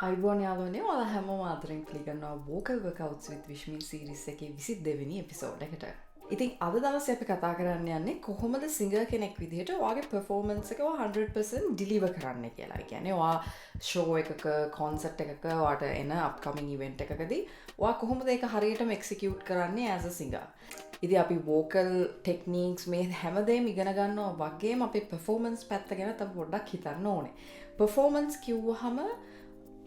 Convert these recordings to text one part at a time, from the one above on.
අයිබෝන් යාලුවනේ ඔයාලා හැමෝම ආදරෙන් පිළිගන්නවා vocal workouts with Vishmi series එකේ 22 වෙනි එපිසෝඩ් එකට. ඉතින් අද දවසේ අපි කතා කරන්න යන්නේ කොහොමද සිංගර් කෙනෙක් විදිහට ඔයාගේ performance එක 100% deliver කරන්න කියලා. ඒ කියන්නේ ඔයා show එකක concert එකක ඔයාට එන upcoming event එකකදී ඔයා කොහොමද ඒක හරියටම execute කරන්නේ as a singer. ඉතින් අපි vocal techniques මේ හැමදේම ඉගෙන ගන්නවා වගේම අපේ performance පැත්ත ගැන තව පොඩ්ඩක් හිතන්න ඕනේ. performance කිව්වහම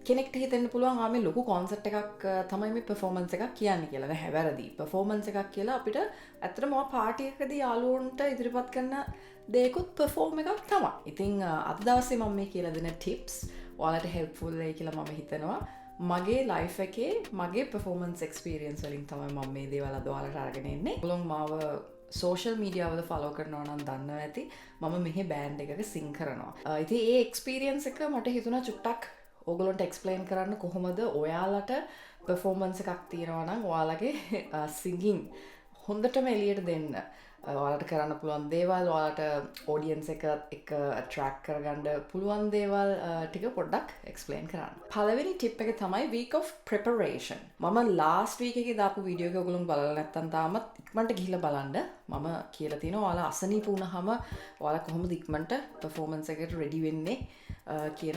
කෙනෙක්ට හිතෙන්න පුළුවන් ආ මේ ලොකු කොන්සර්ට් එකක් තමයි මේ performance එකක් කියන්නේ කියලා. නෑ වැරදි. performance එකක් කියලා අපිට ඇත්තටම ඔය පාටි එකකදී යාළුවන්ට ඉදිරිපත් කරන දේකුත් perform එකක් තමයි. ඉතින් අද දවසේ මම මේ කියලා දෙන tips ඔයාලට helpful වෙයි කියලා මම හිතනවා. මගේ life එකේ මගේ performance experience වලින් තමයි මම මේ දේවල් අද ඔයාලට අරගෙන එන්නේ. ඔයගොල්ලෝ මාව social media වල follow කරනවා නම් දන්නවා ඇති. මම මෙහි band එකක sing කරනවා. ඉතින් ඒ experience එක මට හිතුණා චුට්ටක් ඔගොලොන්ට එක්ස්පලේන් කරන්න කොහොමද ඔයාලට පර්ෆෝමන්ස් එකක් තියෙනවා නම් ඔයාලගේ සිංගින් හොඳටම එලියට දෙන්න ඔයාලට කරන්න පුළුවන් දේවල් ඔයාලට ඔඩියන්ස් එක ඇට්‍රැක්ට් කරගන්න පුළුවන් දේවල් ටික පොඩ්ඩක් එක්ස්පලේන් කරන්න. පළවෙනි ටිප් එක තමයි week of preparation. මම last week එකේ දාපු වීඩියෝ එක ඔයගොල්ලෝ බලලා නැත්නම් තාමත් ඉක්මනට ගිහිල්ලා බලන්න. මම කියලා තියෙනවා ඔයාලා අසනීප වුණාම ඔයාලා කොහොමද ඉක්මනට performance එකට ready වෙන්නේ කියන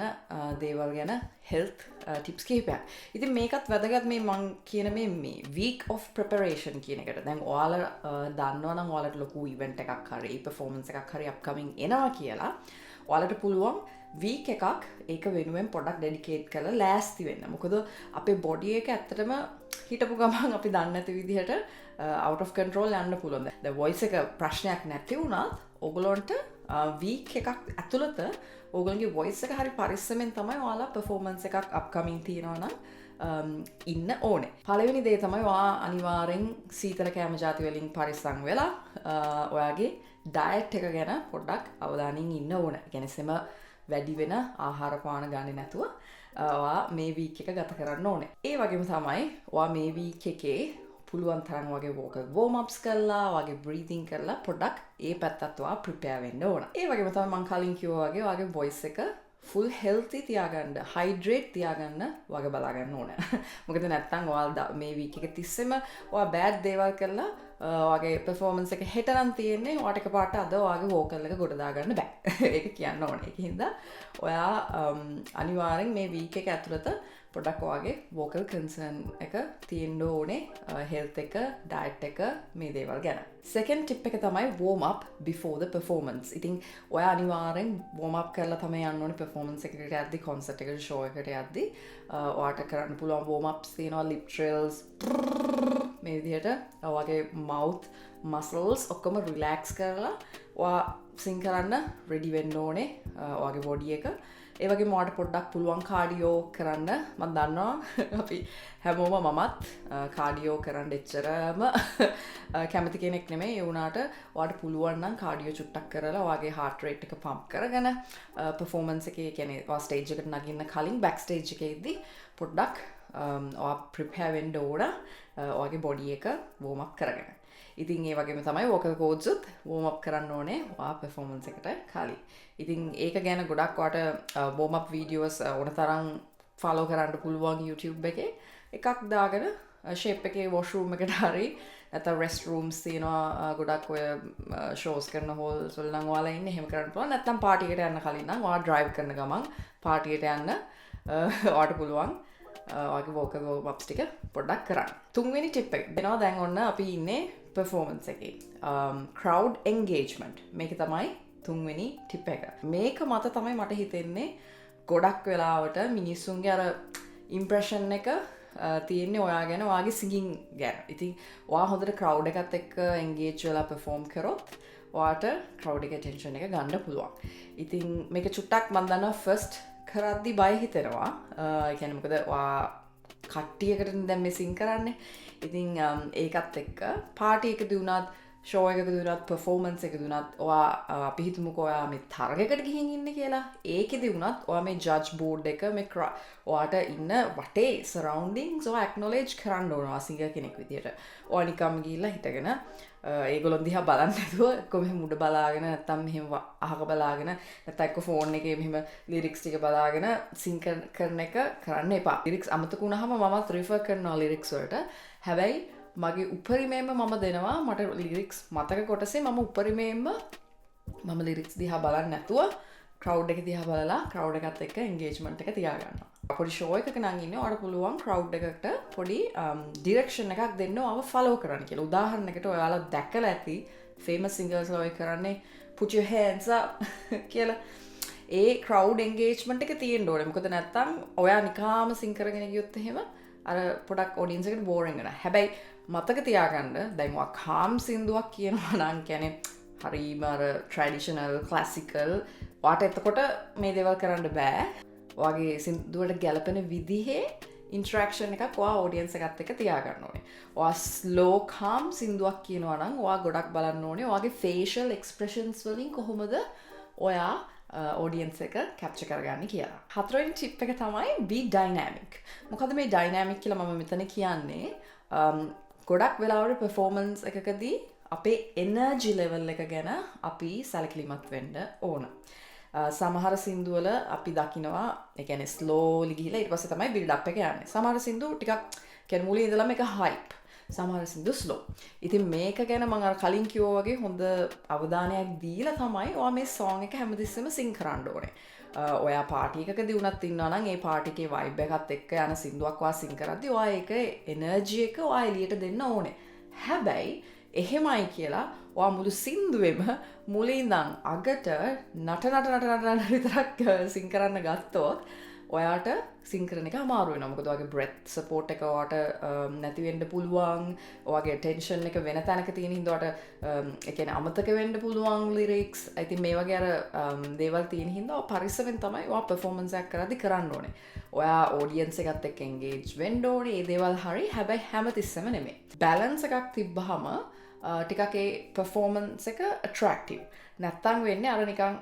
දේවල් ගැන health tips කිහිපයක්. ඉතින් මේකත් වැදගත් මේ මං කියන මේ week of preparation කියන එකට. දැන් ඔයාලා දන්නවා නම් ඔයාලට ලොකු event එකක් හරි performance එකක් හරි upcoming එනවා කියලා ඔයාලට පුළුවන් week එකක් ඒක වෙනුවෙන් පොඩ්ඩක් dedicate කරලා ලෑස්ති වෙන්න. මොකද අපේ body එක ඇත්තටම හිටපු ගමන් අපි දන්නේ නැති විදිහට out of control යන්න පුළුවන්. දැන් voice එක ප්‍රශ්නයක් නැති වුණත් ඔයගලොන්ට week එකක් ඇතුළත ඔයගොල්ලන්ගේ voice එක හරි පරිස්සමෙන් තමයි ඔයාලා performance එකක් upcoming තියෙනවා නම් ඉන්න ඕනේ. පළවෙනි දේ තමයි ඔයා අනිවාර්යෙන් සීතල කෑම ಜಾති වලින් පරිස්සම් වෙලා ඔයාගේ diet එක ගැන පොඩ්ඩක් අවධානයෙන් ඉන්න ඕනේ. ඒ කියන්නේ සෙම වැඩි වෙන ආහාර පාන ගන්නේ නැතුව ඔයා මේ week එක ගත කරන්න ඕනේ. ඒ වගේම තමයි ඔයා මේ week එකේ පුළුවන් තරම් වගේ vocal warm ups කරලා වගේ breathing කරලා පොඩ්ඩක් ඒ පැත්තත් ඔයා prepare වෙන්න ඕන. ඒ වගේම තමයි මම කලින් කිව්වා වගේ ඔයාගේ voice එක full healthy තියාගන්න, hydrate තියාගන්න වගේ බලා ගන්න ඕන. මොකද නැත්තම් ඔයාලා මේ week එක තිස්සෙම ඔයා bad දේවල් කරලා ඔයාගේ performance එක හෙට නම් තියෙන්නේ ඔයාට එකපාරට අද ඔයාගේ vocal එක ගොඩ දාගන්න බෑ. ඒක කියන්න ඕනේ. ඒකින්ද ඔයා අනිවාර්යෙන් මේ week එක ඇතුළත පොඩක් ඔයාගේ vocal concern එක තියෙන්න ඕනේ health එක diet එක මේ දේවල් ගැන. second tip එක තමයි warm up before the performance. ඉතින් ඔයා අනිවාර්යෙන් warm up කරලා තමයි යන්න ඕනේ performance එකකට යද්දි concert එකකට show එකට යද්දි ඔයාට කරන්න පුළුවන් warm ups තියෙනවා lip trills මේ විදිහට ඔයාගේ mouth muscles ඔක්කොම relax කරලා ඔයා sing කරන්න ready වෙන්න ඕනේ ඔයාගේ body එක. ඒ වගේම ඔයාට පොඩ්ඩක් පුළුවන් කාඩියෝ කරන්න. මම දන්නවා අපි හැමෝම මමත් කාඩියෝ කරන්න එච්චරම කැමති කෙනෙක් නෙමෙයි. ඒ වුණාට ඔයාට පුළුවන් නම් කාඩියෝ චුට්ටක් කරලා ඔයාගේ heart rate එක pump කරගෙන performance එකේ කියන්නේ ඔයා stage එකට නගින්න කලින් back stage එකේදී පොඩ්ඩක් ඔයා prepare වෙන්න ඕන ඔයාගේ body එක warm up කරගෙන. ඉතින් ඒ වගේම තමයි vocal cords උත් warm up කරන්න ඕනේ ඔයා performance එකට කලින්. ඉතින් ඒක ගැන ගොඩක් ඔයාට warm up videos ඕන තරම් follow කරන්න පුළුවන් YouTube එකේ. එකක් දාගෙන shape එකේ washroom එකට හරි නැත්නම් restrooms තියෙනවා ගොඩක් ඔය shows කරන halls වල නම් ඔයාලා ඉන්නේ එහෙම කරන්න පුළුවන්. නැත්නම් party එකට යන්න කලින් නම් ඔයා drive කරන ගමන් party එකට යන්න ඔයාට පුළුවන් ඔයාගේ vocal warm ups ටික පොඩ්ඩක් කරන්න. තුන්වෙනි tip එක දෙනවා. දැන් ඔන්න අපි ඉන්නේ performance එකේ crowd engagement. මේක තමයි තුන්වෙනි tip එක. මේක මත තමයි මට හිතෙන්නේ ගොඩක් වෙලාවට මිනිස්සුන්ගේ අර impression එක තියෙන්නේ ඔයා ගැන ඔයාගේ singing ගැන. ඉතින් ඔයා හොඳට crowd එකත් එක්ක engage වෙලා perform කරොත් ඔයාට crowd එකේ attention එක ගන්න පුළුවන්. ඉතින් මේක චුට්ටක් මම දන්නවා first කරද්දි බය හිතෙනවා. ඒ කියන්නේ මොකද ඔයා කට්ටියකට දැන් මේ sing කරන්නේ. ඉතින් ඒකත් එක්ක පාටි එකදී වුණත් ෂෝ එකක දුනත් පර්ෆෝමන්ස් එක දුනත් ඔයා අපි හිතමුකෝ ඔයා මේ තරගයකට ගිහින් ඉන්නේ කියලා. ඒකෙදි වුණත් ඔයා මේ ජජ් බෝඩ් එක මේ ඔයාට ඉන්න වටේ සරවුන්ඩින්ග්ස් ඔයා ඇක්නොලෙජ් කරන්න ඕනවා සිංගර් කෙනෙක් විදියට. ඔයා නිකම් ගිහිල්ලා හිටගෙන ඒගොල්ලොන් දිහා බලන්න නැතුව කොහොම මුඩ බලාගෙන නැත්තම් මෙහෙම අහක බලාගෙන නැත්නම් එක්ක ෆෝන් එකේ මෙහෙම ලිරික්ස් ටික බලාගෙන සිං කරන එක කරන්න එපා. ලිරික්ස් අමතක වුණාම මමත් රිෆර් කරනවා ලිරික්ස් වලට. හැබැයි මගේ උපරිමයෙන්ම මම දෙනවා මට ලිරික්ස් මතක කොටසේ මම උපරිමයෙන්ම මම ලිරික්ස් දිහා බලන්න නැතුව ක්‍රවුඩ් එක දිහා බලලා ක්‍රවුඩ් එකත් එක්ක එන්ගේජ්මන්ට් එක තියාගන්නවා. පොඩි ෂෝ එකක නම් ඉන්නේ ඔයාලට පුළුවන් ක්‍රවුඩ් එකකට පොඩි ඩිරෙක්ෂන් එකක් දෙන්න ඔයාව ෆලෝ කරන්න කියලා. උදාහරණයකට ඔයාලා දැකලා ඇති ෆේමස් සිංගර්ස්ලා ඔය කරන්නේ put your hands up කියලා. ඒ ක්‍රවුඩ් එන්ගේජ්මන්ට් එක තියෙන්න ඕනේ. මොකද නැත්තම් ඔයා නිකාම සිං කරගෙන ගියොත් එහෙම අර පොඩක් ඔඩියන්ස් එකට බෝරින් වෙනවා. හැබැයි මතක තියාගන්න දැන් ඔයා කාම් සින්දුවක් කියනවා නම් කියන්නේ හරිම අර ට්‍රැඩිෂනල් ක්ලාසිකල් වාට එතකොට මේ දේවල් කරන්න බෑ. ඔයාගේ සින්දුවට ගැලපෙන විදිහේ ඉන්ටරැක්ෂන් එකක් ඔයා ඔඩියන්ස් එකත් එක්ක තියාගන්න ඕනේ. ඔයා ස්ලෝ කාම් සින්දුවක් කියනවා නම් ඔයා ගොඩක් බලන්න ඕනේ ඔයාගේ ෆේෂල් එක්ස්ප්‍රෙෂන්ස් වලින් කොහොමද ඔයා ඔඩියන්ස් එක කැප්චර් කරගන්නේ කියලා. හතරවෙනි ටිප් එක තමයි be dynamic. මොකද මේ dynamic කියලා මම මෙතන කියන්නේ ගොඩක් වෙලාවට පර්ෆෝමන්ස් එකකදී අපේ එනර්ජි ලෙවල් එක ගැන අපි සැලකිලිමත් වෙන්න ඕන. සමහර සින්දුවල අපි දකිනවා ඒ කියන්නේ ස්ලෝලි ගිහිලා ඊට පස්සේ තමයි බිල්ඩ් අප් එක යන්නේ. සමහර සින්දු ටිකක් කියන්නේ මුලින් ඉඳලම එක හයිප්. සමහර සින්දු ස්ලෝ. ඉතින් මේක ගැන මම අර කලින් කිව්වා වගේ හොඳ අවධානයක් දීලා තමයි ඔයා මේ සෝං එක හැමතිස්සෙම සිං කරන්න ඕනේ. ඔයා පාටි එකකදී වුණත් ඉන්නවා නම් ඒ පාටි එකේ වයිබ් එකත් එක්ක යන සින්දුවක් ඔයා සිං කරද්දී ඔයා ඒක එනර්ජි එක ඔයා එළියට දෙන්න ඕනේ. හැබැයි එහෙමයි කියලා ඔයා මුළු සින්දුවෙම මුලින් ඉඳන් අගට නට විතරක් සිං කරන්න ගත්තොත් ඔයාට සිං කරන එක අමාරු වෙනවා. මොකද ඔයාගේ බ්‍රෙත් සපෝට් එක ඔයාට නැති වෙන්න පුළුවන්. ඔයාගේ ටෙන්ෂන් එක වෙන තැනක තියෙන හින්දා ඔයාට ඒ කියන්නේ අමතක වෙන්න පුළුවන් ලිරික්ස්. ඉතින් මේ වගේ අර දේවල් තියෙන හින්දා ඔයා පරිස්සමෙන් තමයි ඔයා පර්ෆෝමන්ස් එකක් කරද්දි කරන්න ඕනේ. ඔයා ඔඩියන්ස් එකත් එක්ක එන්ගේජ් වෙන්න ඕනේ. මේ දේවල් හරි. හැබැයි හැමතිස්සෙම නෙමෙයි. බැලන්ස් එකක් තිබ්බහම ටිකක් ඒ පර්ෆෝමන්ස් එක ඇට්‍රැක්ටිව්. නැත්තම් වෙන්නේ අර නිකන්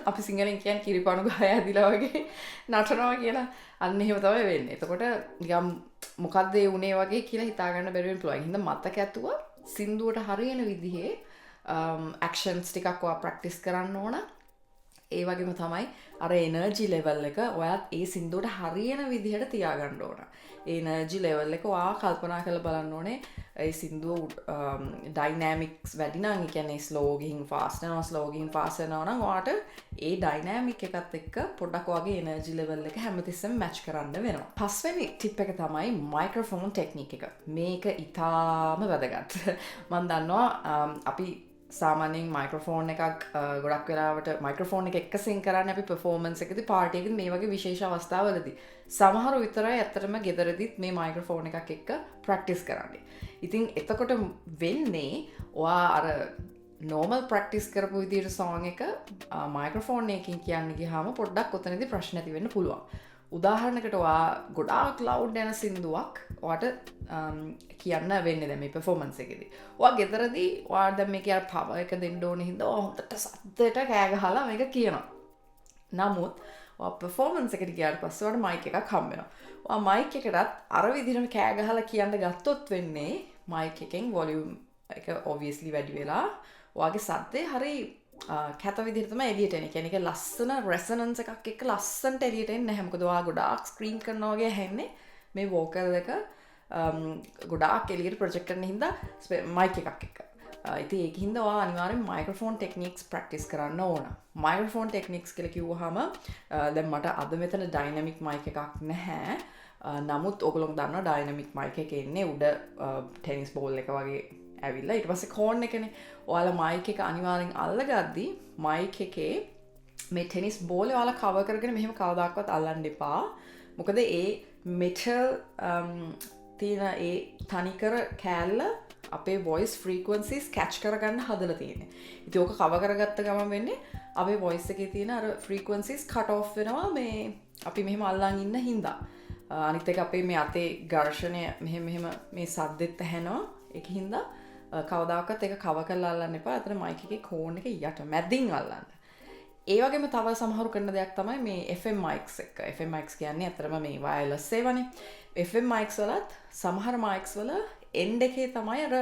අපි සිංහලෙන් කියන්නේ කිරිපණු ගහය ඇදිලා වගේ නටනවා කියලා. අන්න එහෙම තමයි වෙන්නේ. එතකොට නිකන් මොකද්ද ඒ උනේ වගේ කියලා හිතා ගන්න බැරි වෙන්න පුළුවන්. හින්දා මතක ඇතුව සින්දුවට හරියන විදිහේ ඇක්ෂන්ස් ටිකක් ඔයා ප්‍රැක්ටිස් කරන්න ඕන. ඒ වගේම තමයි අර එනර්ජි ලෙවල් එක ඔයාත් ඒ සින්දුවට හරියන විදිහට තියාගන්න ඕන. ඒ එනර්ජි ලෙවල් එක ඔයා කල්පනා කරලා බලන්න ඕනේ. ඒ සින්දුව ඩයිනමික්ස් වැඩි නම් ඒ කියන්නේ ස්ලෝ ගිහින් ෆාස්ට් යනවා ස්ලෝ ගිහින් ෆාස්ට් යනවා නම් ඔයාට ඒ ඩයිනමික් එකත් එක්ක පොඩ්ඩක් ඔයාගේ එනර්ජි ලෙවල් එක හැමතිස්සෙම මැච් කරන්න වෙනවා. පස්වෙනි ටිප් එක තමයි මයික්‍රොෆෝන් ටෙක්නික් එක. මේක ඉතාම වැදගත්. මම දන්නවා අපි සාමාන්‍යයෙන් මයික්‍රොෆෝන් එකක් ගොඩක් වෙලාවට මයික්‍රොෆෝන් එක එක්ක සිං කරන්නේ අපි පර්ෆෝමන්ස් එකදී පාර්ටි එකදී මේ වගේ විශේෂ අවස්ථාවලදී. සමහර විතරයි ඇත්තටම ගෙදරදිත් මේ මයික්‍රොෆෝන් එකක් එක්ක ප්‍රැක්ටිස් කරන්නේ. ඉතින් එතකොට වෙන්නේ ඔයා අර නෝමල් ප්‍රැක්ටිස් කරපු විදිහට සෝං එක මයික්‍රොෆෝන් එකකින් කියන්න ගියාම පොඩ්ඩක් ඔතනදී ප්‍රශ්න ඇති වෙන්න පුළුවන්. උදාහරණයකට ඔයා ගොඩාක් ලවුඩ් යන සින්දුවක් ඔයාට කියන්න වෙන්නේ දැන් මේ පර්ෆෝමන්ස් එකේදී. ඔයා ගෙදරදී ඔයාට දැන් මේකේ අර පවර් එක දෙන්න ඕනේ හින්දා ඔයා හොඳට සද්දයට කෑ ගහලා මේක කියනවා. නමුත් ඔයා පර්ෆෝමන්ස් එකට ගියාට පස්සේ ඔයාට මයික් එකක් හම්බ වෙනවා. ඔයා මයික් එකටත් අර විදිහටම කෑ ගහලා කියන්න ගත්තොත් වෙන්නේ මයික් එකෙන් වොලියුම් එක ඔබවියස්ලි වැඩි වෙලා ඔයාගේ සද්දේ හරි කැත විදිහට තමයි එළියට එන්නේ. කියන්නේ ඒක ලස්සන රෙසොනන්ස් එකක් එක්ක ලස්සනට එළියට එන්නේ නැහැ. මොකද ඔයා ගොඩාක් ස්ක්‍රීන් කරනවා වගේ ඇහෙන්නේ මේ වෝකල් එක ගොඩාක් එළියට ප්‍රොජෙක්ට් කරන හින්දා මයික් එකක් එක්ක. ඉතින් ඒක හින්දා ඔයා අනිවාර්යෙන් මයික්‍රොෆෝන් ටෙක්නික්ස් ප්‍රැක්ටිස් කරන්න ඕන. මයික්‍රොෆෝන් ටෙක්නික්ස් කියලා කිව්වහම දැන් මට අද මෙතන ඩයිනමික් මයික් එකක් නැහැ. නමුත් ඔයගොල්ලෝ දන්නවා ඩයිනමික් මයික් එක එන්නේ උඩ ටෙනිස් බෝල් එක වගේ ඇවිල්ලා ඊට පස්සේ කෝන් එකනේ. ඔයාලා මයික් එක අනිවාර්යෙන් අල්ලගද්දි මයික් එකේ මේ ටෙනිස් බෝලේ ඔයාලා කවර් කරගෙන මෙහෙම කවදාකවත් අල්ලන්න එපා. මොකද ඒ මෙටල් තියෙන ඒ තනිකර කෑල්ල අපේ වොයිස් ෆ්‍රීකවන්සිස් කැච් කරගන්න හදලා තියෙන්නේ. ඉතින් ඕක කවර් කරගත්ත ගමන් වෙන්නේ අපේ වොයිස් එකේ තියෙන අර ෆ්‍රීකවන්සිස් කට් ඔෆ් වෙනවා මේ අපි මෙහෙම අල්ලන් ඉන්න හින්දා. අනිත් එක අපේ මේ අතේ ඝර්ෂණය මෙහෙම මේ සද්දෙත් ඇහෙනවා. ඒක හින්දා කවදාකවත් ඒක කව කරලා අල්ලන්න එපා. අතන මයික් එකේ කෝන් එක යට මැදින් අල්ලන්න. ඒ වගේම තව සමහරු කරන දෙයක් තමයි මේ FM mics එක. FM mics කියන්නේ අතරම මේ wireless ඒවානේ. FM mics වලත් සමහර mics වල end එකේ තමයි අර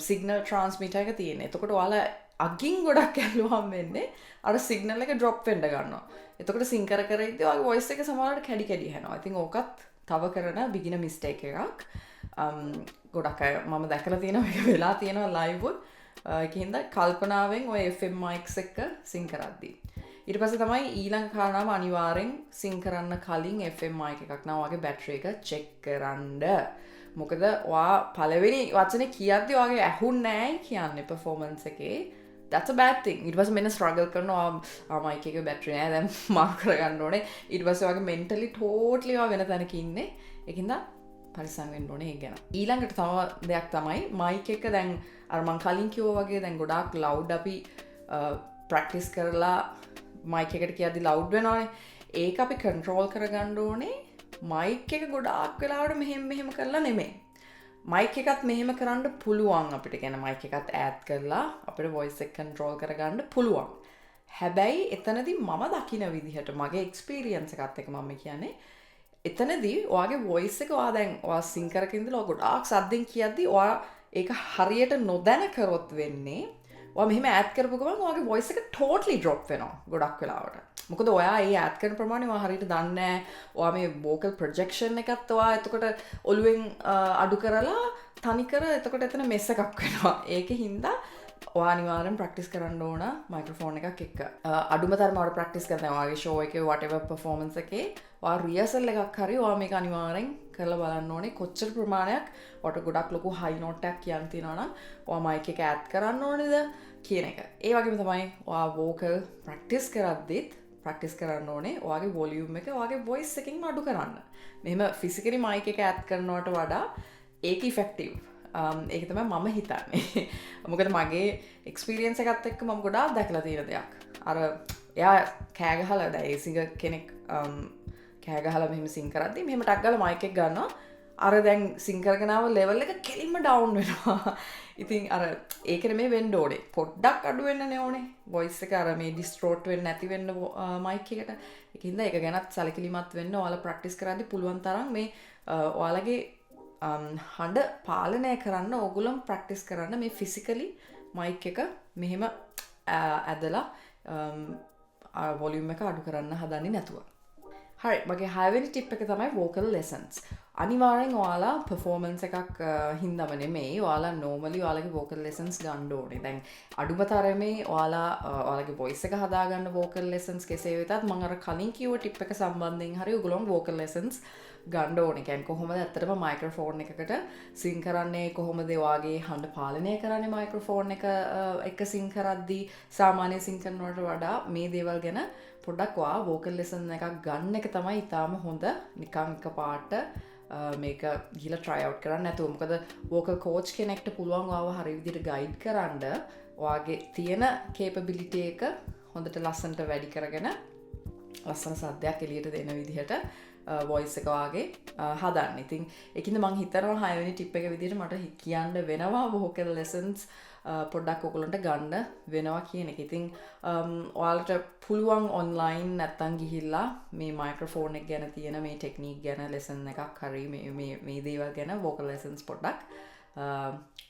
signal transmitter එක තියෙන්නේ. එතකොට ඔයාලා අගින් ගොඩක් ඇල්ලුවම් වෙන්නේ අර සිග්නල් එක ඩ්‍රොප් වෙන්න ගන්නවා. එතකොට සිං කර කර ඉද්දී ඔයාගේ වොයිස් එක සමහරවිට කැඩි කැඩි යනවා. ඉතින් ඕකත් තව කරන බිගිනර් මිස්ටේක් එකක්. ගොඩක් අය මම දැකලා තියෙනවා මේක වෙලා තියෙනවා ලයිව් උත්. ඒකින්ද කල්පනාවෙන් ඔය FM mics එක සිං කරද්දී. ඊට පස්සේ තමයි ඊළඟ කාරණාව අනිවාර්යෙන් සිං කරන්න කලින් FM mic එකක් නම් ඔයාගේ බැටරි එක චෙක් කරන්න. මොකද ඔයා පළවෙනි වචනේ කියද්දී ඔයාගේ ඇහුන්නේ නැහැ කියන්නේ performance එකේ. That's a bad thing. ඊට පස්සේ මෙන්න struggle කරනවා mic එකේ බැටරි නැහැ දැන් මාරු කරගන්න ඕනේ. ඊට පස්සේ ඔයාගේ mentally totally ඔයා වෙන තැනක ඉන්නේ. ඒකින්ද පරිස්සම් වෙන්න ඕනේ ඒක ගැන. ඊළඟට තව දෙයක් තමයි mic එක දැන් අර මං කලින් කිව්වා වගේ දැන් ගොඩාක් loud අපි practice කරලා mic එකට කියද්දි loud වෙනවනේ. ඒක අපි control කරගන්න ඕනේ mic එක ගොඩාක් වෙලාවට මෙහෙම කරලා නෙමෙයි. mic එකත් මෙහෙම කරන්න පුළුවන් අපිට. කියන්නේ mic එකත් ඈඩ් කරලා අපිට voice එක control කරගන්න පුළුවන්. හැබැයි එතනදී මම දකින විදිහට මගේ experience එකත් එක්ක මම කියන්නේ එතනදී ඔයාගේ voice එක ඔයා දැන් ඔයා sing කරක ඉඳලා ඔයා ගොඩාක් සද්දෙන් කියද්දි ඔයා ඒක හරියට නොදැන කරොත් වෙන්නේ ඔයා මෙහෙම ඈඩ් කරපු ගමන් ඔයාගේ voice එක totally drop වෙනවා ගොඩක් වෙලාවට. මොකද ඔයා ඒ ඈඩ් කරන ප්‍රමාණය ඔයා හරියට දන්නේ නැහැ. ඔයා මේ vocal projection එකත් ඔයා එතකොට ඔළුවෙන් අඩු කරලා තනි කර එතකොට එතන මෙස් එකක් වෙනවා. ඒකේ හින්දා ඔයා අනිවාර්යෙන් ප්‍රැක්ටිස් කරන්න ඕන මයික්‍රොෆෝන් එකක් එක්ක. අඩුම තරම ඔයාලා ප්‍රැක්ටිස් කරනවා ඔයාගේ ෂෝ එකේ whatever performance එකේ ඔයා රිහර්සල් එකක් හරි ඔයා මේක අනිවාර්යෙන් කරලා බලන්න ඕනේ. කොච්චර ප්‍රමාණයක් ඔයාට ගොඩක් ලොකු high note එකක් කියන්න තියෙනවා නම් ඔයා mic එක ඈඩ් කරන්න ඕනේද කියන එක. ඒ වගේම තමයි ඔයා vocal practice කරද්දිත් ප්‍රැක්ටිස් කරන්න ඕනේ ඔයාගේ වොලියුම් එක ඔයාගේ වොයිස් එකකින්ම අඩු කරන්න. මෙහෙම ෆිසිකලි මයික් එක ඈඩ් කරනවට වඩා ඒක ඉෆෙක්ටිව්. ඒක තමයි මම හිතන්නේ. මොකද මගේ එක්ස්පීරියන්ස් එකත් එක්ක මම ගොඩාක් දැකලා තියෙන දෙයක්. අර එයා කෑ ගහලා දැන් ඒ සිංගර් කෙනෙක් කෑ ගහලා මෙහෙම සිං කරද්දි මෙහෙම ටක් ගාලා මයික් එක ගන්නවා. අර දැන් සිං කරගෙන ආව ලෙවල් එක කෙලින්ම ඩවුන් වෙනවා. ඉතින් අර ඒක නෙමෙයි වෙන්න ඕනේ. පොඩ්ඩක් අඩු වෙන්නනේ ඕනේ. වොයිස් එක අර මේ ඩිස්ටෝට් වෙන්නේ නැති වෙන්න මයික් එකට. ඒකින්ද ඒක ගැනත් සැලකිලිමත් වෙන්න ඔයාලා ප්‍රැක්ටිස් කරද්දී පුළුවන් තරම් මේ ඔයාලගේ හඬ පාලනය කරන්න ඕගොල්ලෝ ප්‍රැක්ටිස් කරන්න මේ ෆිසිකලි මයික් එක මෙහෙම ඇදලා වොලියුම් එක අඩු කරන්න හදන්නේ නැතුව. හරි මගේ 6 වෙනි ටිප් එක තමයි vocal lessons. අනිවාර්යෙන් ඔයාලා performance එකක් හින්දාම නෙමෙයි ඔයාලා normally ඔයාලගේ vocal lessons ගන්න ඕනේ. දැන් අඩුම තරමේ ඔයාලගේ voice එක හදාගන්න vocal lessons කෙසේ වෙතත් මම අර කලින් කිව්ව ටිප් එක සම්බන්ධයෙන් හරි ඔයගොල්ලෝ vocal lessons ගන්න ඕනේ. කියන්නේ කොහොමද ඇත්තටම මයික්‍රොෆෝන් එකකට සිං කරන්නේ, කොහොමද ඔයාගේ හඬ පාලනය කරන්නේ මයික්‍රොෆෝන් එක සිං කරද්දී සාමාන්‍ය සිං කරනවට වඩා මේ දේවල් ගැන පොඩ්ඩක් ඔයා vocal lesson එකක් ගන්න එක තමයි ඊටාම හොඳ. නිකන් එකපාරට මේක ගිහලා try out කරන්න නැතුව. මොකද vocal coach කෙනෙක්ට පුළුවන් ඔයාව හරි විදිහට guide කරන්න ඔයාගේ තියෙන capability එක හොඳට ලස්සනට වැඩි කරගෙන ලස්සන සද්දයක් එළියට දෙන විදිහට voice එක වාගේ හදන්න. ඉතින් ඒකින්ද මම හිතනවා 6 වෙනි ටිප් එක විදිහට මට කියන්න වෙනවා vocal lessons පොඩ්ඩක් ඔයගොල්ලන්ට ගන්න වෙනවා කියන එක. ඉතින් ඔයාලට පුළුවන් online නැත්තම් ගිහිල්ලා මේ මයික්‍රොෆෝන් එක ගැන තියෙන මේ ටෙක්නික් ගැන lesson එකක් හරි මේ දේවල් ගැන vocal lessons පොඩ්ඩක්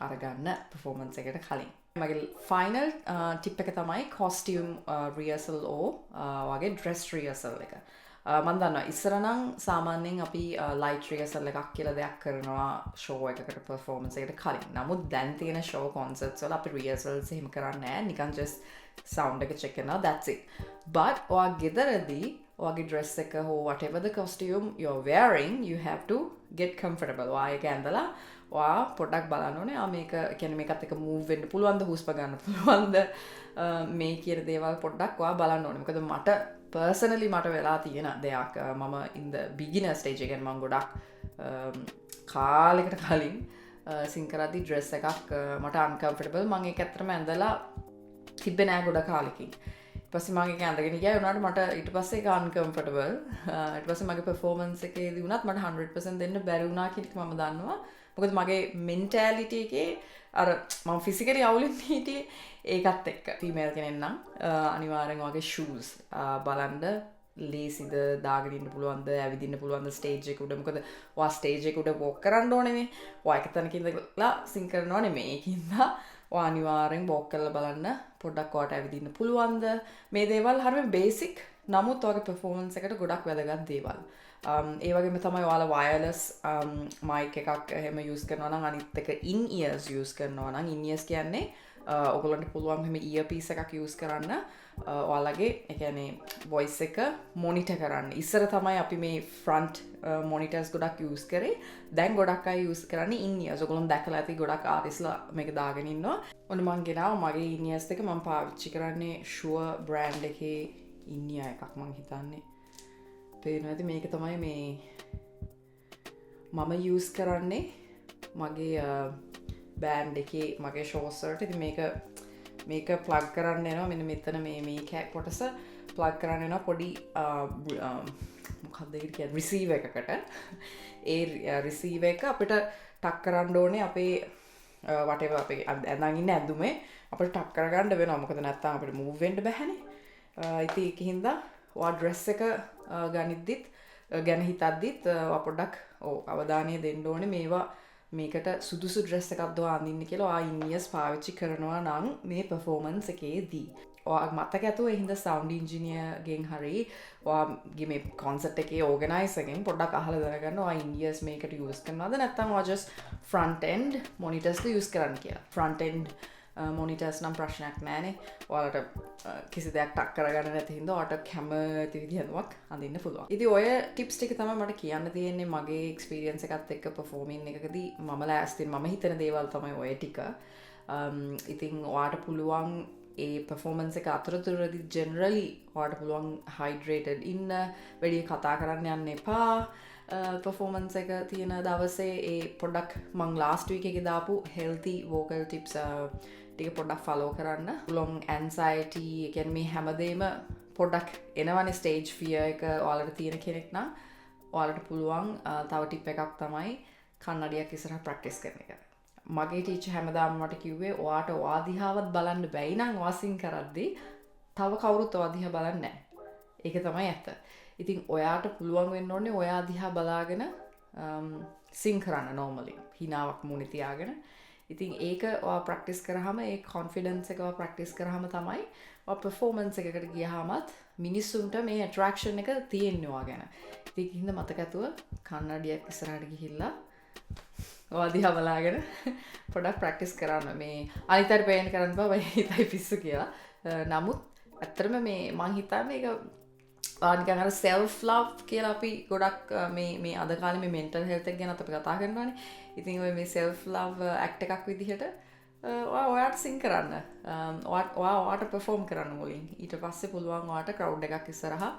අරගන්න performance එකට කලින්. මගේ final tip එක තමයි costume rehearsal වගේ dress rehearsal එක. මම දන්නවා ඉස්සර නම් සාමාන්‍යයෙන් අපි light rehearsal එකක් කියලා දෙයක් කරනවා show එකකට performance එකට කලින්. නමුත් දැන් තියෙන show concerts වල අපි rehearsals එහෙම කරන්නේ නැහැ. නිකන් just sound එක check කරනවා that's it. but ඔයා ගෙදරදී ඔයාගේ dress එක හෝ whatever the costume you're wearing you have to get comfortable. ඔයා ඒක ඇඳලා ඔයා පොඩ්ඩක් බලන්න ඕනේ මේක කියන්නේ මේකත් එක move වෙන්න පුළුවන්ද හුස්ම ගන්න පුළුවන්ද මේ කියන දේවල් පොඩ්ඩක් ඔයා බලන්න ඕනේ. මොකද මට personally මට වෙලා තියෙන දෙයක් මම in the beginner stage එකෙන් මම ගොඩක් කාලෙකට කලින් සිං කරද්දි dress එකක් මට uncomfortable මම ඒක ඇත්තටම ඇඳලා තිබ්බේ නෑ ගොඩ කාලෙකින්. පස්සේ මම ඒක ඇඳගෙන ගියා. උනාට මට ඊට පස්සේ ඒක uncomfortable. ඊට පස්සේ මගේ performance එකේදී උනත් මට 100% දෙන්න බැරි වුණා කියලා මම දන්නවා. මොකද මගේ mentality එකේ අර මම physically අවුලින් හිටියේ ඒකත් එක්ක. female කෙනෙක් නම් අනිවාර්යෙන් වගේ shoes බලන්න ලේසිද දාගෙන ඉන්න පුළුවන්ද ඇවිදින්න පුළුවන්ද ස්ටේජ් එක උඩ. මොකද ඔයා ස්ටේජ් එක උඩ walk කරන්න ඕනේ නේ. ඔයා එක තැනක ඉඳලා sing කරනවා නෙමෙයි. ඒකින්ද ඔයා අනිවාර්යෙන් walk කරලා බලන්න පොඩ්ඩක් ඔයාට ඇවිදින්න පුළුවන්ද. මේ දේවල් හරියම බේසික්. නමුත් ඔයාගේ performance එකට ගොඩක් වැදගත් දේවල්. ඒ වගේම තමයි ඔයාලා wireless mic එකක් එහෙම use කරනවා නම් අනිත් එක in ears use කරනවා නම් in ears කියන්නේ ඔයගොල්ලන්ට පුළුවන් එහෙම earpiece එකක් use කරන්න ඔයාලගේ ඒ කියන්නේ voice එක monitor කරන්න. ඉස්සර තමයි අපි මේ front monitors ගොඩක් use කරේ. දැන් ගොඩක් අය use කරන්නේ in ears. ඔයගොල්ලෝ දැකලා ඇති ගොඩක් artistලා මේක දාගෙන ඉන්නවා. ඔන්න මං ගෙනාවා මගේ in ears එක මම පාවිච්චි කරන්නේ Shure brand එකේ in ear එකක් මං හිතන්නේ. පේනවා ඇති මේක තමයි මේ මම use කරන්නේ මගේ බෑන්ඩ් එකේ මගේ ෂෝස් වලට. ඉතින් මේක ප්ලග් කරන්න යනවා මෙන්න මෙතන මේ කැක් කොටස ප්ලග් කරන්න යනවා පොඩි මොකක්ද ඒකට කියන්නේ රිසීවර් එකකට. ඒ රිසීවර් එක අපිට ටක් කරන්න ඕනේ අපේ whatever අපේ ඇඳන් ඉන්න ඇඳුමේ අපිට ටක් කරගන්න වෙනවා. මොකද නැත්තම් අපිට move වෙන්න බැහැනේ. ඉතින් ඒකින්ද ඔයා ඩ්‍රෙස් එක ගනිද්දිත් ගැන හිතද්දිත් ඔයා පොඩ්ඩක් අවධානය දෙන්න ඕනේ මේවා මේකට සුදුසු ඩ්‍රෙස් එකක් දෝ අඳින්න කියලා ඔයා in ears පාවිච්චි කරනවා නම් මේ performance එකේදී ඔයා මතක ඇතුව ඒ හින්දා sound engineer ගෙන් හරි ඔයාගේ මේ concert එකේ organizer ගෙන් පොඩ්ඩක් අහලා දැනගන්න ඔයා in ears මේකට use කරනවද නැත්නම් ඔයා just front end monitors use කරන්න කියලා. front end monitors නම් ප්‍රශ්නයක් නෑනේ. ඔයාලට කිසි දෙයක් ටක් කරගන්න නැති හින්දා ඔයාලට කැමති විදිහක් අඳින්න පුළුවන්. ඉතින් ඔය ටිප්ස් ටික තමයි මට කියන්න තියෙන්නේ මගේ එක්ස්පීරියන්ස් එකත් එක්ක performing එකකදී මම ලෑස්තින් මම හිතන දේවල් තමයි ඔය ටික. ඉතින් ඔයාට පුළුවන් ඒ performance එක අතරතුරදී generally ඔයාට පුළුවන් hydrated ඉන්න, වැඩි කතා කරන්න යන්න එපා. performance එක තියෙන දවසේ ඒ පොඩ්ඩක් මං last week එකේ දාපු healthy vocal tips ටික පොඩ්ඩක් follow කරන්න. long anxiety ඒ කියන්නේ මේ හැමදේම පොඩ්ඩක් එනවනේ stage fear එක ඔයාලට තියෙන කෙනෙක් නම් ඔයාලට පුළුවන් තව tip එකක් තමයි කන්නඩියක් ඉස්සරහ practice කරන එක. මගේ teacher හැමදාම මට කිව්වේ ඔයාට ඔයා දිහාවත් බලන්න බැයි නම් ඔයා sing කරද්දී තව කවුරුත් ඔයා දිහා බලන්නේ නැහැ. ඒක තමයි ඇත්ත. ඉතින් ඔයාට පුළුවන් වෙන්න ඕනේ ඔයා දිහා බලාගෙන sing කරන්න normally හිනාවක් මුණේ තියාගෙන. ඉතින් ඒක ඔයා practice කරාම ඒ confidence එක ඔයා practice කරාම තමයි ඔයා performance එකකට ගියාමත් මිනිස්සුන්ට මේ attraction එක තියෙන්නේ ඔයා ගැන. ඉතින් හින්ද මතක ඇතුව කන්නඩියක් ඉස්සරහට ගිහිල්ලා ඔයා දිහා බලාගෙන පොඩක් practice කරන්න. මේ අනිතට පේන්න කරන්න බෑ හිතයි පිස්සු කියලා. නමුත් ඇත්තටම මේ මං හිතන්නේ මේක නිකන් අර self love කියලා අපි ගොඩක් මේ අද කාලේ මේ mental health එක ගැන අපි කතා කරනවානේ. ඉතින් ඔය මේ self love act එකක් විදිහට ඔයාට sing කරන්න. ඔයාට perform කරන්න මුලින්. ඊට පස්සේ පුළුවන් ඔයාට crowd එකක් ඉස්සරහා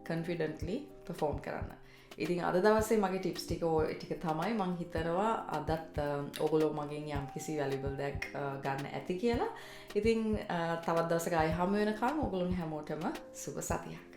confidently perform කරන්න. ඉතින් අද දවසේ මගේ tips ටික ඔය ටික තමයි මං හිතනවා අදත් ඔයගොල්ලෝ මගෙන් යම්කිසි valuable දෙයක් ගන්න ඇති කියලා. ඉතින් තවත් දවසක ආයෙ හමු වෙනකන් ඔයගොල්ලෝ හැමෝටම සුබ සතියක්.